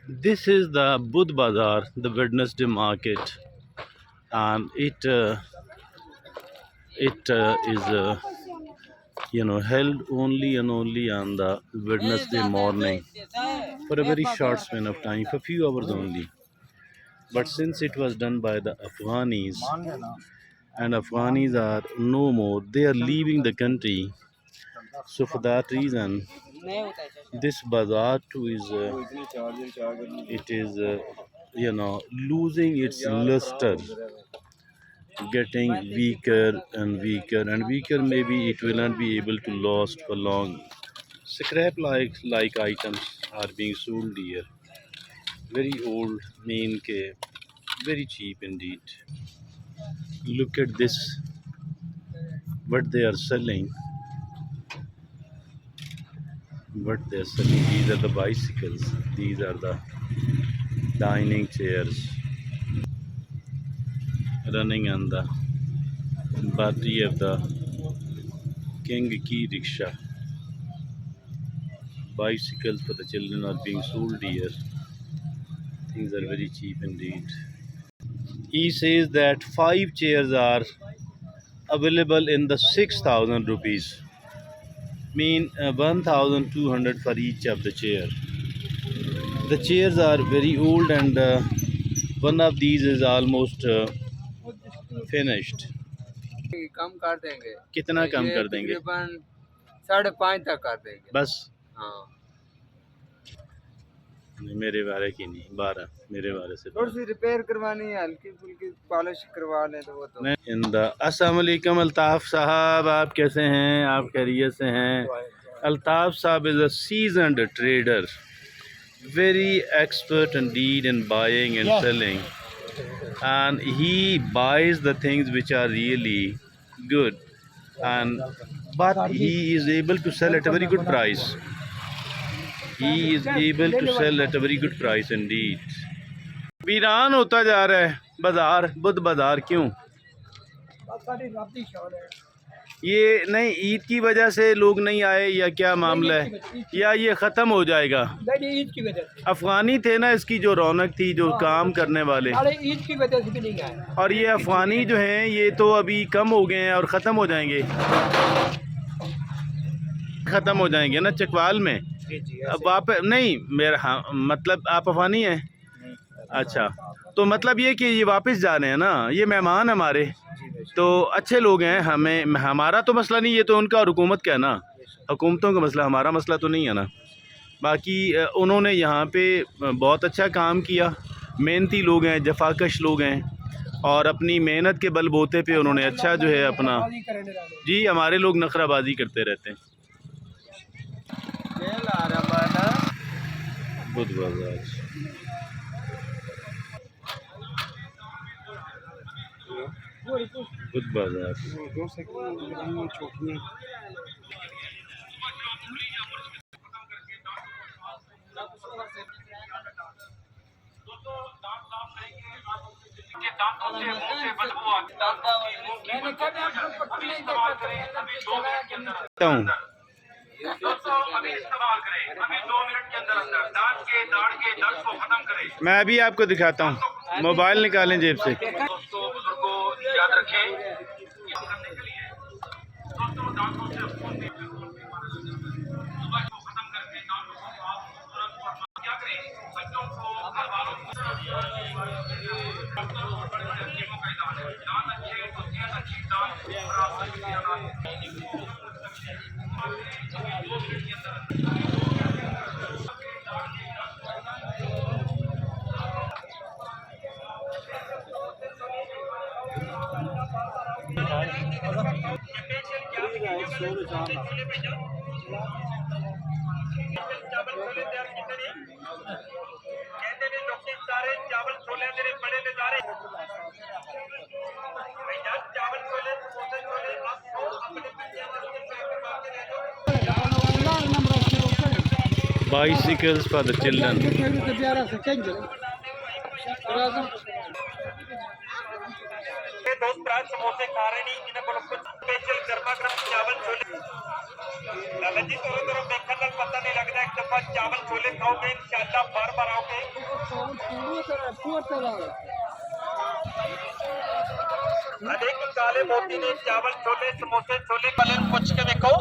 This is the Budh Bazaar, the Wednesday market, and it is held only and only on the Wednesday morning for a very short span of time, for few hours only. But since it was done by the Afghanis, and Afghanis are no more, they are leaving the country. So for that reason, this bazaar too is it is losing its luster, getting weaker and weaker and weaker. Maybe it will not be able to last for long. Scrap like items are being sold here. Very old, main ke, very cheap indeed. Look at this, what they are selling. What they are selling. These are the bicycles. These are the dining chairs running on the battery of the King Key rickshaw. Bicycles for the children are being sold here. Things are very cheap indeed. He says that 5 chairs are available in the 6,000 rupees, mean 1,200 for each of the chair. The chairs are very old and one of these is almost finished. कम कर देंगे। कितना कम कर देंगे? तकरीबन 5.5 तक कर देंगे बस। हाँ नहीं, मेरे बारे की नहीं, 12 मेरे बारे से थोड़ी सी रिपेयर करवानी है, हल्की फुल्की पॉलिश करवा लें तो वो तो अस्सलाम वालेकुम अल्ताफ़ साहब, आप कैसे हैं? आप खैरियत से हैं? अल्ताफ़ साहब is a seasoned trader, very expert indeed in buying and selling, and he buys the things which are really good, and but he is able to sell at a very good price. He is able to sell at a very good price indeed. वीरान होता जा रहा है बाजार, बुध बाजार। क्यों? ये नहीं, ईद की वजह से लोग नहीं आए या क्या मामला है, या ये ख़त्म हो जाएगा? ईद की वजह से अफ़गानी थे ना, इसकी जो रौनक थी, जो काम करने वाले, ईद की वजह से भी नहीं आए। और ये अफ़गानी जो हैं ये तो अभी कम हो गए हैं और ख़त्म हो जाएंगे, ख़त्म हो जाएंगे ना चकवाल में। अब आप नहीं, मेरा हाँ मतलब आप अफ़गानी हैं? अच्छा, तो मतलब ये कि ये वापस जा रहे हैं ना, ये मेहमान हमारे, तो अच्छे लोग हैं। हमारा तो मसला नहीं, ये तो उनका और हुकूमत का है ना, हुकूमतों का मसला, हमारा मसला तो नहीं है ना। बाकी उन्होंने यहाँ पे बहुत अच्छा काम किया, मेहनती लोग हैं, जफाकश लोग हैं, और अपनी मेहनत के बलबूते पे उन्होंने अच्छा जो है अपना, जी हमारे लोग नखराबाजी करते रहते हैं। बुध बाजार बुध बाजार मैं अभी आपको दिखाता हूँ, मोबाइल निकालें जेब से। दोस्तों बुजुर्गों याद रखें, bicycles for the children. दोस्त प्राण समोसे खा रहे नहीं इन्हें बोलो कुछ स्पेशल गर्मा गर्म चावल छोले लाला जी तोरो तोरो देखने का पता नहीं लगता एक दफा चावल छोले खाओगे इंशाल्लाह बार बार आओगे अनेक काले मोती ने चावल छोले समोसे छोले वाले पुछ के देखो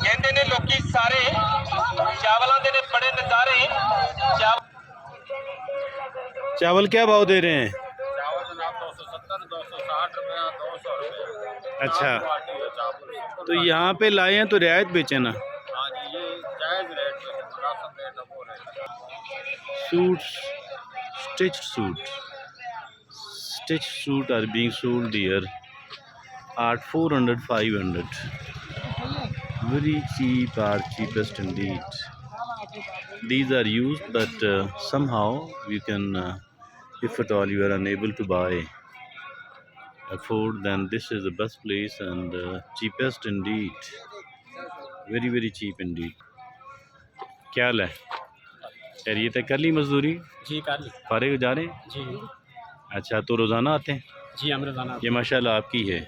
कहते ने लोकी सारे चावलों के ने बड़े नजारे चावल क्या भाव दे रहे हैं? चावल जनाब 270 260 रुपया 200 रुपया। अच्छा, चावल तो यहाँ पे लाए हैं तो रियायत बेचे ना। हाँ जी, ये जायज़ रेट पे है, मुनासिब रेट है, वो रेट है। Suits, stitched suit are being sold here at 400, 500. Very cheap, are cheapest indeed. These are used, but somehow you can, if at all you are unable to buy, afford, then this is the best place and cheapest indeed. Very, very cheap indeed. क्या हाल है? खैरियत है? कर ली मजदूरी? जी कर ली फारिग जा रहे हैं? जी अच्छा, तो रोज़ाना आते हैं? जी हम रोजाना ये माशाल्लाह आपकी है,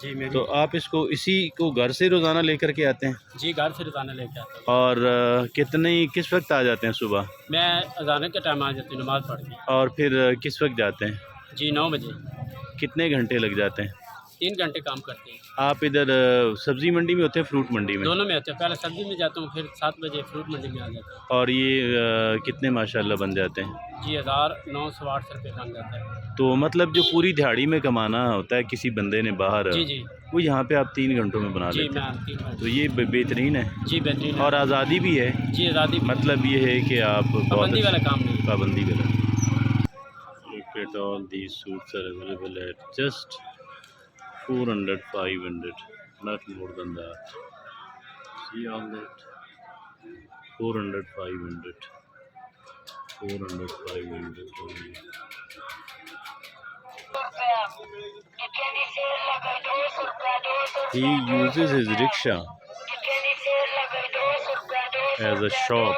जी मेरी तो आप इसको इसी को घर से रोज़ाना लेकर के आते हैं? जी घर से रोजाना लेके आता और किस वक्त आ जाते हैं सुबह? हूँ मैं अजान के टाइम आ जाती हूँ नमाज पढ़ के और फिर किस वक्त जाते हैं? जी 9 बजे कितने घंटे लग जाते हैं? 3 घंटे काम करते हैं आप इधर सब्ज़ी मंडी में होते हैं, फ्रूट मंडी में? दोनों में होते हैं पहले सब्जी में जाता हूँ फिर 7 बजे फ्रूट मंडी में आ जाता हूँ और ये कितने माशाल्लाह बन जाते हैं? जी 1908 रुपये बन जाता है तो मतलब जो पूरी दिहाड़ी में कमाना होता है किसी बंदे ने बाहर, जी जी वो यहाँ पे आप 3 घंटों में बना जी लेते हैं, मैं 3 घंटे तो ये बेहतरीन है। जी बेहतरीन है। और आज़ादी भी है, जी आज़ादी मतलब ये है कि आप पाबंदी वाला काम नहीं पाबंदी वाला। Look at all these suits are available at just 400, 500, not more than that. See all that? 400, 500, 400, 500 only. He uses his rickshaw as a shop.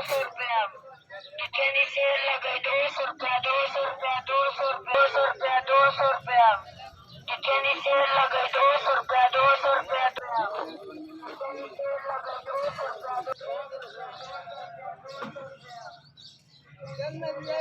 चल ना भैया